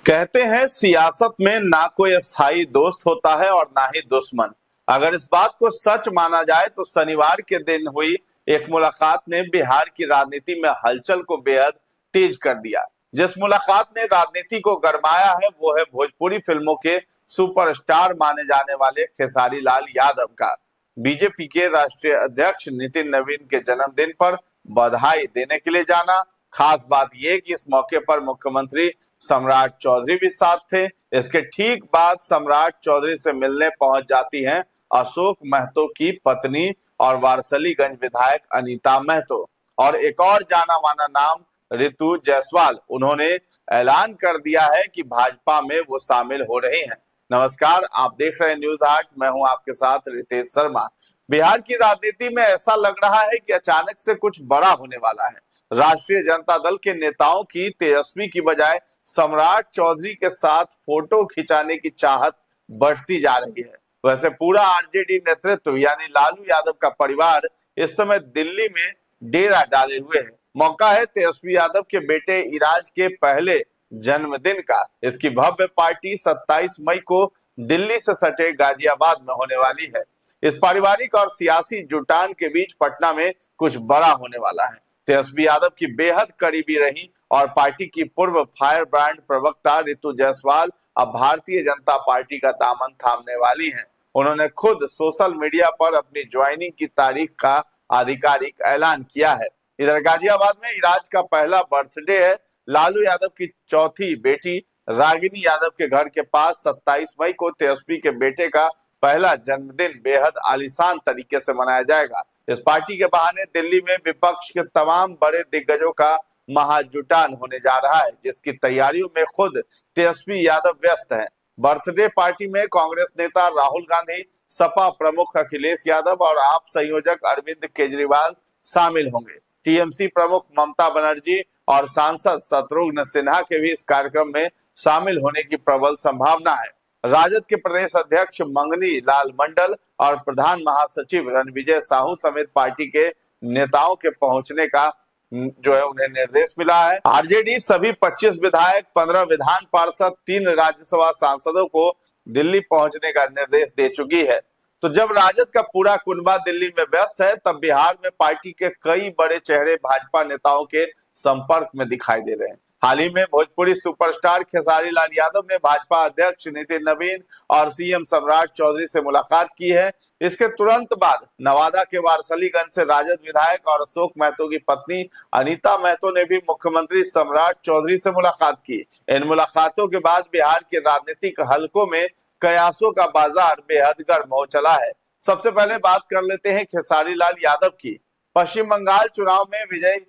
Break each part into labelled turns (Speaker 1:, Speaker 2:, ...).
Speaker 1: कहते हैं सियासत में ना कोई स्थायी दोस्त होता है और ना ही दुश्मन। अगर इस बात को सच माना जाए तो शनिवार के दिन हुई एक मुलाकात ने बिहार की राजनीति में हलचल को बेहद तेज कर दिया। जिस मुलाकात ने राजनीति को गरमाया है वो है भोजपुरी फिल्मों के सुपरस्टार माने जाने वाले खेसारी लाल यादव का बीजेपी के राष्ट्रीय अध्यक्ष नितिन नवीन के जन्मदिन पर बधाई देने के लिए जाना। खास बात यह कि इस मौके पर मुख्यमंत्री सम्राट चौधरी भी साथ थे। इसके ठीक बाद सम्राट चौधरी से मिलने पहुंच जाती हैं अशोक महतो की पत्नी और वारसलीगंज विधायक अनीता महतो और एक और जाना माना नाम रितु जायसवाल। उन्होंने ऐलान कर दिया है कि भाजपा में वो शामिल हो रही हैं। नमस्कार, आप देख रहे हैं न्यूज 8। मैं हूं आपके साथ रितेश शर्मा। बिहार की राजनीति में ऐसा लग रहा है कि अचानक से कुछ बड़ा होने वाला है। राष्ट्रीय जनता दल के नेताओं की तेजस्वी की बजाय सम्राट चौधरी के साथ फोटो खिंचाने की चाहत बढ़ती जा रही है। वैसे पूरा आरजेडी नेतृत्व यानी लालू यादव का परिवार इस समय दिल्ली में डेरा डाले हुए है। मौका है तेजस्वी यादव के बेटे इराज के पहले जन्मदिन का। इसकी भव्य पार्टी 27 मई को दिल्ली से सटे गाजियाबाद में होने वाली है। इस पारिवारिक और सियासी जुटान के बीच पटना में कुछ बड़ा होने वाला है। तेजस्वी यादव की बेहद करीबी रही और पार्टी की पूर्व फायर ब्रांड प्रवक्ता रितु जायसवाल अब भारतीय जनता पार्टी का दामन थामने वाली हैं। उन्होंने खुद सोशल मीडिया पर अपनी ज्वाइनिंग की तारीख का आधिकारिक ऐलान किया है। इधर गाजियाबाद में इराज का पहला बर्थडे है। लालू यादव की चौथी बेटी रागिनी यादव के घर के पास 27 मई को तेजस्वी के बेटे का पहला जन्मदिन बेहद आलीशान तरीके से मनाया जाएगा। इस पार्टी के बहाने दिल्ली में विपक्ष के तमाम बड़े दिग्गजों का महाजुटान होने जा रहा है, जिसकी तैयारियों में खुद तेजस्वी यादव व्यस्त हैं। बर्थडे पार्टी में कांग्रेस नेता राहुल गांधी, सपा प्रमुख अखिलेश यादव और आप संयोजक अरविंद केजरीवाल शामिल होंगे। टीएमसी प्रमुख ममता बनर्जी और सांसद शत्रुघ्न सिन्हा के भी इस कार्यक्रम में शामिल होने की प्रबल संभावना है। राजद के प्रदेश अध्यक्ष मंगनी लाल मंडल और प्रधान महासचिव रणविजय साहू समेत पार्टी के नेताओं के पहुंचने का उन्हें निर्देश मिला है। आरजेडी सभी 25 विधायक, 15 विधान पार्षद, 3 राज्यसभा सांसदों को दिल्ली पहुंचने का निर्देश दे चुकी है। तो जब राजद का पूरा कुनबा दिल्ली में व्यस्त है, तब बिहार में पार्टी के कई बड़े चेहरे भाजपा नेताओं के संपर्क में दिखाई दे रहे हैं। हाल ही में भोजपुरी सुपरस्टार खेसारी लाल यादव ने भाजपा अध्यक्ष नितिन नवीन और सीएम सम्राट चौधरी से मुलाकात की है। इसके तुरंत बाद नवादा के वारसलीगंज से राजद विधायक और अशोक महतो की पत्नी अनीता महतो ने भी मुख्यमंत्री सम्राट चौधरी से मुलाकात की। इन मुलाकातों के बाद बिहार के राजनीतिक हलकों में कयासों का बाजार बेहद गर्म हो चला है। सबसे पहले बात कर लेते हैं खेसारी लाल यादव की। पश्चिम बंगाल चुनाव में विजय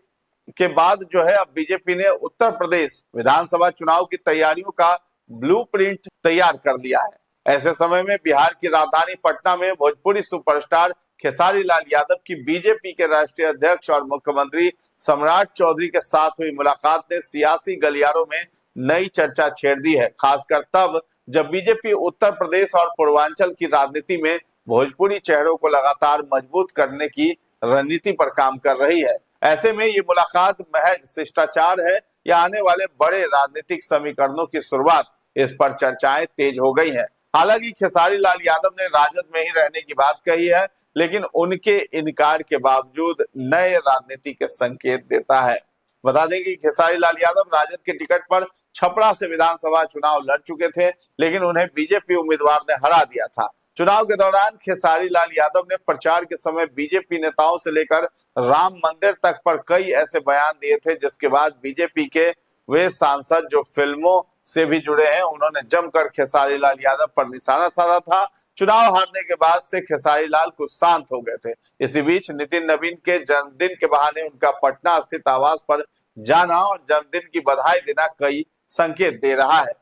Speaker 1: के बाद अब बीजेपी ने उत्तर प्रदेश विधानसभा चुनाव की तैयारियों का ब्लूप्रिंट तैयार कर लिया है। ऐसे समय में बिहार की राजधानी पटना में भोजपुरी सुपरस्टार खेसारी लाल यादव की बीजेपी के राष्ट्रीय अध्यक्ष और मुख्यमंत्री सम्राट चौधरी के साथ हुई मुलाकात ने सियासी गलियारों में नई चर्चा छेड़ दी है, खासकर तब जब बीजेपी उत्तर प्रदेश और पूर्वांचल की राजनीति में भोजपुरी चेहरों को लगातार मजबूत करने की रणनीति पर काम कर रही है। ऐसे में ये मुलाकात महज शिष्टाचार है या आने वाले बड़े राजनीतिक समीकरणों की शुरुआत, इस पर चर्चाएं तेज हो गई हैं। हालांकि खेसारी लाल यादव ने राजद में ही रहने की बात कही है, लेकिन उनके इनकार के बावजूद नए राजनीति के संकेत देता है। बता दें कि खेसारी लाल यादव राजद के टिकट पर छपरा से विधानसभा चुनाव लड़ चुके थे, लेकिन उन्हें बीजेपी उम्मीदवार ने हरा दिया था। चुनाव के दौरान खेसारी लाल यादव ने प्रचार के समय बीजेपी नेताओं से लेकर राम मंदिर तक पर कई ऐसे बयान दिए थे, जिसके बाद बीजेपी के वे सांसद जो फिल्मों से भी जुड़े हैं, उन्होंने जमकर खेसारी लाल यादव पर निशाना साधा था। चुनाव हारने के बाद से खेसारी लाल कुछ शांत हो गए थे। इसी बीच नितिन नवीन के जन्मदिन के बहाने उनका पटना स्थित आवास पर जाना और जन्मदिन की बधाई देना कई संकेत दे रहा है।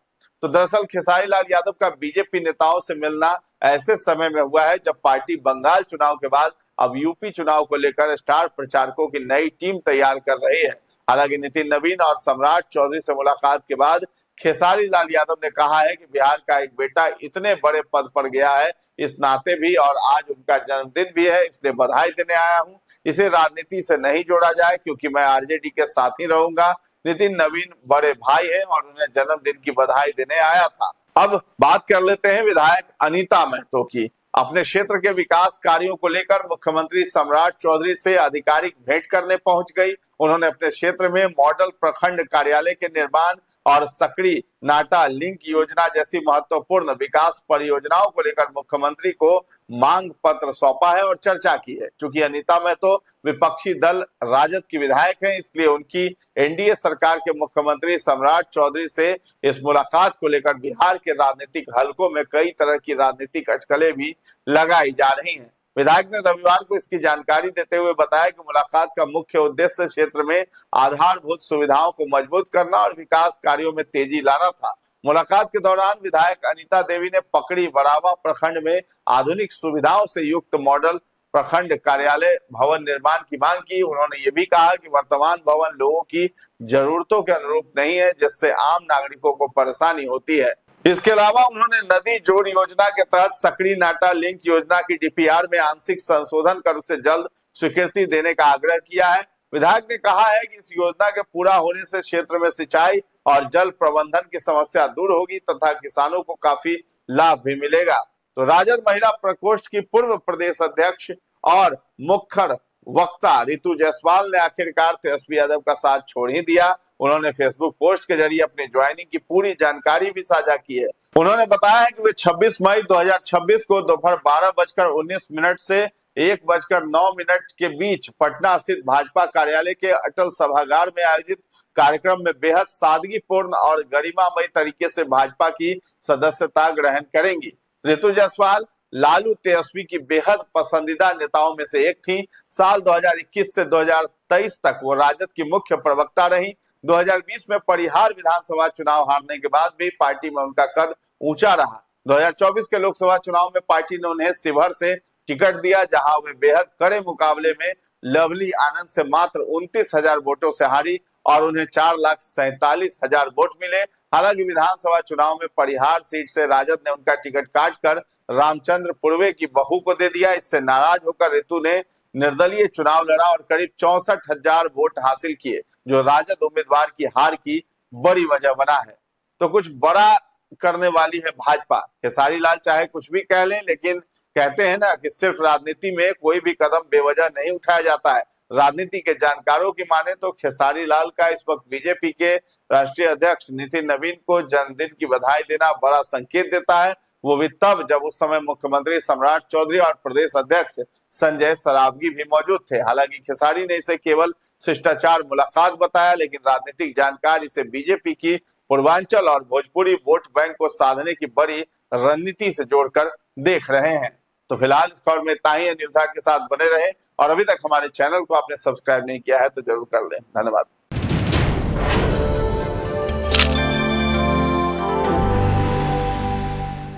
Speaker 1: तो दरअसल खेसारी लाल यादव का बीजेपी नेताओं से मिलना ऐसे समय में हुआ है जब पार्टी बंगाल चुनाव के बाद अब यूपी चुनाव को लेकर स्टार प्रचारकों की नई टीम तैयार कर रही है। हालांकि नितिन नवीन और सम्राट चौधरी से मुलाकात के बाद खेसारी लाल यादव ने कहा है कि बिहार का एक बेटा इतने बड़े पद पर गया है इस नाते भी, और आज उनका जन्मदिन भी है, इसलिए बधाई देने आया हूं। इसे राजनीति से नहीं जोड़ा जाए क्योंकि मैं आरजेडी के साथ ही रहूंगा। नितिन नवीन बड़े भाई हैं और उन्हें जन्मदिन की बधाई देने आया था। अब बात कर लेते हैं विधायक अनीता महतो की। अपने क्षेत्र के विकास कार्यों को लेकर मुख्यमंत्री सम्राट चौधरी से आधिकारिक भेंट करने पहुंच गई। उन्होंने अपने क्षेत्र में मॉडल प्रखंड कार्यालय के निर्माण और सकड़ी नाटा लिंक योजना जैसी महत्वपूर्ण विकास परियोजनाओं को लेकर मुख्यमंत्री को मांग पत्र सौंपा है और चर्चा की है। चूंकि अनीता महतो विपक्षी दल राजद की विधायक हैं, इसलिए उनकी एनडीए सरकार के मुख्यमंत्री सम्राट चौधरी से इस मुलाकात को लेकर बिहार के राजनीतिक हलकों में कई तरह की राजनीतिक अटकलें भी लगाई जा रही हैं। विधायक ने रविवार को इसकी जानकारी देते हुए बताया कि मुलाकात का मुख्य उद्देश्य क्षेत्र में आधारभूत सुविधाओं को मजबूत करना और विकास कार्यों में तेजी लाना था। मुलाकात के दौरान विधायक अनीता देवी ने पकड़ी बरावा प्रखंड में आधुनिक सुविधाओं से युक्त मॉडल प्रखंड कार्यालय भवन निर्माण की मांग की। उन्होंने ये भी कहा कि वर्तमान भवन लोगों की जरूरतों के अनुरूप नहीं है, जिससे आम नागरिकों को परेशानी होती है। इसके अलावा उन्होंने नदी जोड़ योजना के तहत सकड़ी नाटा लिंक योजना की डीपीआर में आंशिक संशोधन कर उसे जल्द स्वीकृति देने का आग्रह किया है। विधायक ने कहा है कि इस योजना के पूरा होने से क्षेत्र में सिंचाई और जल प्रबंधन की समस्या दूर होगी तथा किसानों को काफी लाभ भी मिलेगा। तो राजद महिला प्रकोष्ठ की पूर्व प्रदेश अध्यक्ष और मुखर वक्ता रितु जायसवाल ने आखिरकार तेजस्वी यादव का साथ छोड़ ही दिया। उन्होंने फेसबुक पोस्ट के जरिए अपनी ज्वाइनिंग की पूरी जानकारी भी साझा की है। उन्होंने बताया है कि वे 26 मई 2026 को दोपहर 12:19 से 1:09 के बीच पटना स्थित भाजपा कार्यालय के अटल सभागार में आयोजित कार्यक्रम में बेहद सादगीपूर्ण और गरिमामय तरीके से भाजपा की सदस्यता ग्रहण करेंगी। रितु जायसवाल लालू तेजस्वी की बेहद पसंदीदा नेताओं में से एक थी। साल 2021 से 2023 तक वो राजद की मुख्य प्रवक्ता रही। 2020 में परिहार विधानसभा चुनाव हारने के बाद भी पार्टी में उनका कद ऊंचा रहा। 2024 के लोकसभा चुनाव में पार्टी ने उन्हें शिवहर से टिकट दिया, जहां वे बेहद कड़े मुकाबले में लवली आनंद से मात्र 29,000 वोटों से हारी और उन्हें 4,47,000 वोट मिले। हालांकि विधानसभा चुनाव में परिहार सीट से राजद ने उनका टिकट काटकर रामचंद्र पूर्वे की बहू को दे दिया। इससे नाराज होकर रितु ने निर्दलीय चुनाव लड़ा और करीब 64,000 वोट हासिल किए, जो राजद उम्मीदवार की हार की बड़ी वजह बना है। तो कुछ बड़ा करने वाली है भाजपा। खेसारी लाल चाहे कुछ भी कह लें, लेकिन कहते हैं ना कि सिर्फ राजनीति में कोई भी कदम बेवजह नहीं उठाया जाता है। राजनीति के जानकारों की माने तो खेसारी लाल का इस वक्त बीजेपी के राष्ट्रीय अध्यक्ष नितिन नवीन को जन्मदिन की बधाई देना बड़ा संकेत देता है। वो भी तब जब उस समय मुख्यमंत्री सम्राट चौधरी और प्रदेश अध्यक्ष संजय सरावगी भी मौजूद थे। हालांकि खेसारी ने इसे केवल शिष्टाचार मुलाकात बताया, लेकिन राजनीतिक जानकार इसे बीजेपी की पूर्वांचल और भोजपुरी वोट बैंक को साधने की बड़ी रणनीति से जोड़कर देख रहे हैं। तो फिलहाल इस खबर में इतना ही। न्यूज़ के साथ बने रहें और अभी तक हमारे चैनल को आपने सब्सक्राइब नहीं किया है तो जरूर कर लें। धन्यवाद।